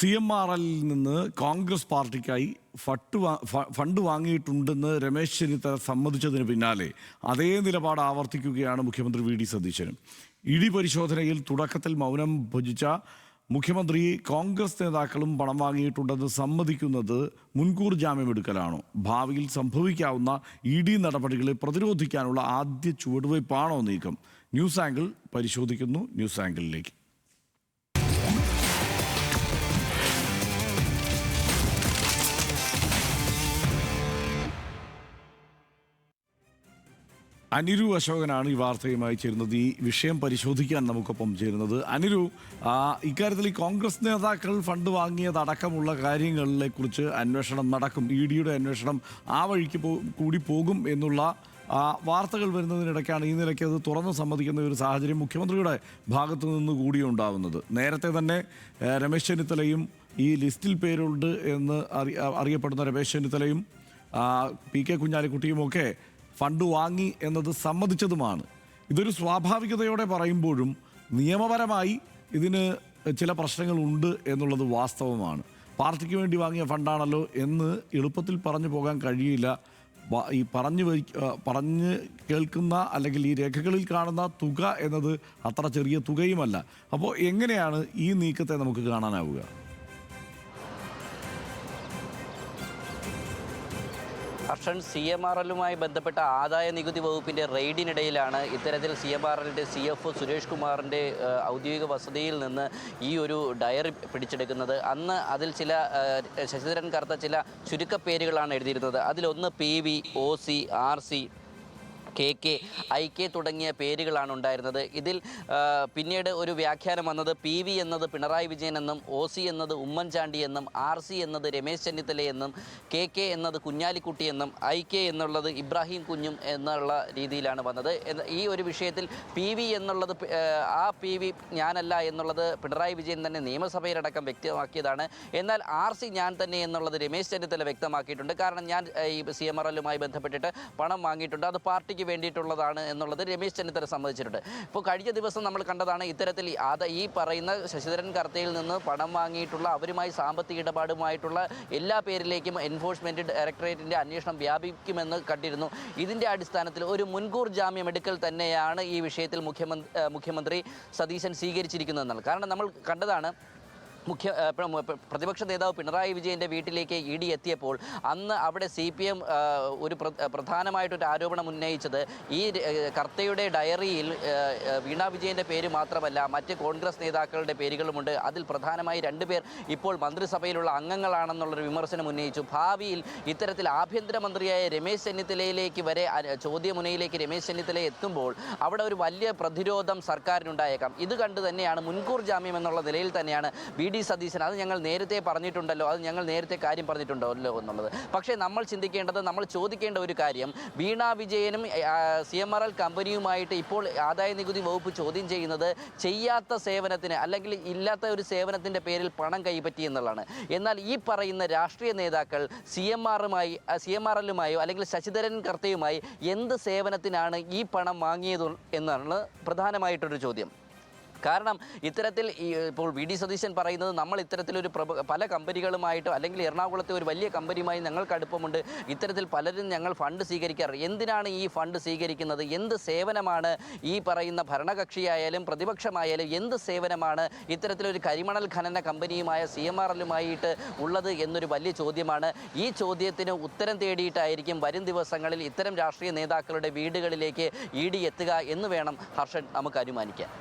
CMRL നിന്ന് Congress പാർട്ടിക്കായി fund വാങ്ങിയിട്ടുണ്ടെന്ന് Ramesh Chennithala സമ്മതിച്ചതിന് പിന്നാലെ അതേ നിലപാട് ആവർത്തിക്കുകയാണ് മുഖ്യമന്ത്രി വി.ഡി. സതീശനും. ഇഡി പരിശോധനയിൽ തുടക്കത്തിൽ മൗനം ഭജിച്ച മുഖ്യമന്ത്രി കോൺഗ്രസ് നേതാക്കളും പണം വാങ്ങിയിട്ടുണ്ടെന്ന് സമ്മതിക്കുന്നത് മുൻകൂർ ജാമ്യമെടുക്കലാണോ? ഭാവിയിൽ സംഭവിക്കാവുന്ന ഇഡി നടപടികളെ പ്രതിരോധിക്കാനുള്ള ആദ്യ ചുവടുവയ്പ്പാണോ നീക്കം? ന്യൂസ് ആംഗിൾ പരിശോധിക്കുന്നു. ന്യൂസ് ആംഗിളിലേക്ക്. അനിരു അശോകനാണ് ഈ വാർത്തയുമായി ചേരുന്നത്. ഈ വിഷയം പരിശോധിക്കാൻ നമുക്കൊപ്പം ചേരുന്നത്. അനിരു, ഇക്കാര്യത്തിൽ ഈ കോൺഗ്രസ് നേതാക്കൾ ഫണ്ട് വാങ്ങിയതടക്കമുള്ള കാര്യങ്ങളെ കുറിച്ച് അന്വേഷണം നടക്കും, ഇഡിയുടെ അന്വേഷണം ആ വഴിക്ക് കൂടി പോകും എന്നുള്ള വാർത്തകൾ വരുന്നതിനിടയ്ക്കാണ് ഈ നിലയ്ക്ക് അത് തുറന്ന് സമ്മതിക്കുന്ന ഒരു സാഹചര്യം മുഖ്യമന്ത്രിയുടെ ഭാഗത്തു നിന്ന് കൂടി ഉണ്ടാവുന്നത്. നേരത്തെ തന്നെ രമേശ് ചെന്നിത്തലയും ഈ ലിസ്റ്റിൽ പേരുണ്ട് എന്ന് അറിയപ്പെടുന്ന രമേശ് ചെന്നിത്തലയും പി കെ കുഞ്ഞാലിക്കുട്ടിയുമൊക്കെ ഫണ്ട് വാങ്ങി എന്നത് സമ്മതിച്ചതുമാണ്. ഇതൊരു സ്വാഭാവികതയോടെ പറയുമ്പോഴും നിയമപരമായി ഇതിന് ചില പ്രശ്നങ്ങളുണ്ട് എന്നുള്ളത് വാസ്തവമാണ്. പാർട്ടിക്ക് വേണ്ടി വാങ്ങിയ ഫണ്ടാണല്ലോ എന്ന് എളുപ്പത്തിൽ പറഞ്ഞു പോകാൻ കഴിയില്ല. ഈ പറഞ്ഞ് കേൾക്കുന്ന അല്ലെങ്കിൽ ഈ രേഖകളിൽ കാണുന്ന തുക എന്നത് അത്ര ചെറിയ തുകയുമല്ല. അപ്പോൾ എങ്ങനെയാണ് ഈ നീക്കത്തെ നമുക്ക് കാണാനാവുക? ഹർഷൻ, CMRLുമായി ബന്ധപ്പെട്ട ആദായ നികുതി വകുപ്പിൻ്റെ റെയ്ഡിനിടയിലാണ് ഇത്തരത്തിൽ CMRLൻ്റെ CFO സുരേഷ് കുമാറിൻ്റെ ഔദ്യോഗിക വസതിയിൽ നിന്ന് ഈ ഒരു ഡയറി പിടിച്ചെടുക്കുന്നത്. അന്ന് അതിൽ ചില ശശിധരൻ കറുത്ത ചില ചുരുക്കപ്പേരുകളാണ് എഴുതിയിരുന്നത്. അതിലൊന്ന് PV, OC, RC, KK, IK തുടങ്ങിയ പേരുകളാണ് ഉണ്ടായിരുന്നത്. ഇതിൽ പിന്നീട് ഒരു വ്യാഖ്യാനം വന്നത് PV എന്നത് പിണറായി വിജയൻ എന്നും, OC എന്നത് ഉമ്മൻചാണ്ടി എന്നും, RC എന്നത് രമേശ് ചെന്നിത്തല എന്നും, KK എന്നത് കുഞ്ഞാലിക്കുട്ടി എന്നും, IK എന്നുള്ളത് ഇബ്രാഹിം കുഞ്ഞും എന്നുള്ള രീതിയിലാണ് വന്നത്. ഈ ഒരു വിഷയത്തിൽ PV എന്നുള്ളത് ആ PV ഞാനല്ല എന്നുള്ളത് പിണറായി വിജയൻ തന്നെ നിയമസഭയിലടക്കം വ്യക്തമാക്കിയതാണ്. എന്നാൽ RC ഞാൻ തന്നെ എന്നുള്ളത് രമേശ് ചെന്നിത്തല വ്യക്തമാക്കിയിട്ടുണ്ട്. കാരണം ഞാൻ ഈ CMRLുമായി ബന്ധപ്പെട്ടിട്ട് പണം വാങ്ങിയിട്ടുണ്ട്, അത് പാർട്ടിക്ക് വേണ്ടിയിട്ടുള്ളതാണ് എന്നുള്ളത് രമേശ് ചെന്നിത്തല സമ്മതിച്ചിട്ടുണ്ട്. ഇപ്പോൾ കഴിഞ്ഞ ദിവസം നമ്മൾ കണ്ടതാണ് ഇത്തരത്തിൽ ഈ പറയുന്ന ശശിധരൻ കർത്തയിൽ നിന്ന് പണം വാങ്ങിയിട്ടുള്ള അവരുമായി സാമ്പത്തിക ഇടപാടുമായിട്ടുള്ള എല്ലാ പേരിലേക്കും എൻഫോഴ്സ്മെൻറ്റ് ഡയറക്ടറേറ്റിൻ്റെ അന്വേഷണം വ്യാപിക്കുമെന്ന് കണ്ടിരുന്നു. ഇതിൻ്റെ അടിസ്ഥാനത്തിൽ ഒരു മുൻകൂർ ജാമ്യമെടുക്കൽ തന്നെയാണ് ഈ വിഷയത്തിൽ മുഖ്യമന്ത്രി സതീശൻ സ്വീകരിച്ചിരിക്കുന്നതെന്നാണ്. കാരണം നമ്മൾ കണ്ടതാണ് പ്രതിപക്ഷ നേതാവ് പിണറായി വിജയൻ്റെ വീട്ടിലേക്ക് ഇഡി എത്തിയപ്പോൾ അന്ന് അവിടെ CPM ഒരു പ്രധാനമായിട്ടൊരു ആരോപണം ഉന്നയിച്ചത് ഈ കർത്തയുടെ ഡയറിയിൽ വീണ വിജയൻ്റെ പേര് മാത്രമല്ല മറ്റ് കോൺഗ്രസ് നേതാക്കളുടെ പേരുകളുമുണ്ട്. അതിൽ പ്രധാനമായി 2 പേർ ഇപ്പോൾ മന്ത്രിസഭയിലുള്ള അംഗങ്ങളാണെന്നുള്ളൊരു വിമർശനം ഉന്നയിച്ചു. ഭാവിയിൽ ഇത്തരത്തിൽ ആഭ്യന്തരമന്ത്രിയായ രമേശ് ചെന്നിത്തലയിലേക്ക് വരെ ചോദ്യമുനയിലേക്ക് രമേശ് ചെന്നിത്തല എത്തുമ്പോൾ അവിടെ ഒരു വലിയ പ്രതിരോധം സർക്കാരിനുണ്ടായേക്കാം. ഇത് കണ്ട് തന്നെയാണ് മുൻകൂർ ജാമ്യം എന്നുള്ള നിലയിൽ തന്നെയാണ് വി.ഡി. സതീശൻ അത് ഞങ്ങൾ നേരത്തെ പറഞ്ഞിട്ടുണ്ടല്ലോ, അത് ഞങ്ങൾ നേരത്തെ കാര്യം പറഞ്ഞിട്ടുണ്ടല്ലോ എന്നുള്ളത്. പക്ഷേ നമ്മൾ ചിന്തിക്കേണ്ടത്, നമ്മൾ ചോദിക്കേണ്ട ഒരു കാര്യം, വീണ വിജയനും CMRL കമ്പനിയുമായിട്ട് ഇപ്പോൾ ആദായ നികുതി വകുപ്പ് ചോദ്യം ചെയ്യുന്നത് ചെയ്യാത്ത സേവനത്തിന് അല്ലെങ്കിൽ ഇല്ലാത്ത ഒരു സേവനത്തിൻ്റെ പേരിൽ പണം കൈപ്പറ്റി എന്നുള്ളതാണ്. എന്നാൽ ഈ പറയുന്ന രാഷ്ട്രീയ നേതാക്കൾ CMRLുമായോ അല്ലെങ്കിൽ ശശിധരൻ കർത്തയുമായി എന്ത് സേവനത്തിനാണ് ഈ പണം വാങ്ങിയത് എന്നാണ് പ്രധാനമായിട്ടൊരു ചോദ്യം. കാരണം ഇത്തരത്തിൽ ഇപ്പോൾ വി.ഡി. സതീശൻ പറയുന്നത് നമ്മൾ ഇത്തരത്തിലൊരു പല കമ്പനികളുമായിട്ടോ അല്ലെങ്കിൽ എറണാകുളത്തെ ഒരു വലിയ കമ്പനിയുമായി ഞങ്ങൾക്ക് അടുപ്പമുണ്ട്, ഇത്തരത്തിൽ പലരും ഞങ്ങൾ ഫണ്ട് സ്വീകരിക്കാറ്. എന്തിനാണ് ഈ ഫണ്ട് സ്വീകരിക്കുന്നത്? എന്ത് സേവനമാണ് ഈ പറയുന്ന ഭരണകക്ഷിയായാലും പ്രതിപക്ഷമായാലും എന്ത് സേവനമാണ് ഇത്തരത്തിലൊരു കരിമണൽ ഖനന കമ്പനിയുമായ CMRLുമായിട്ട് ഉള്ളത് എന്നൊരു വലിയ ചോദ്യമാണ്. ഈ ചോദ്യത്തിന് ഉത്തരം തേടിയിട്ടായിരിക്കും വരും ദിവസങ്ങളിൽ ഇത്തരം രാഷ്ട്രീയ നേതാക്കളുടെ വീടുകളിലേക്ക് ഇഡി എത്തുക എന്ന് വേണം ഹർഷൻ നമുക്ക് അനുമാനിക്കാൻ.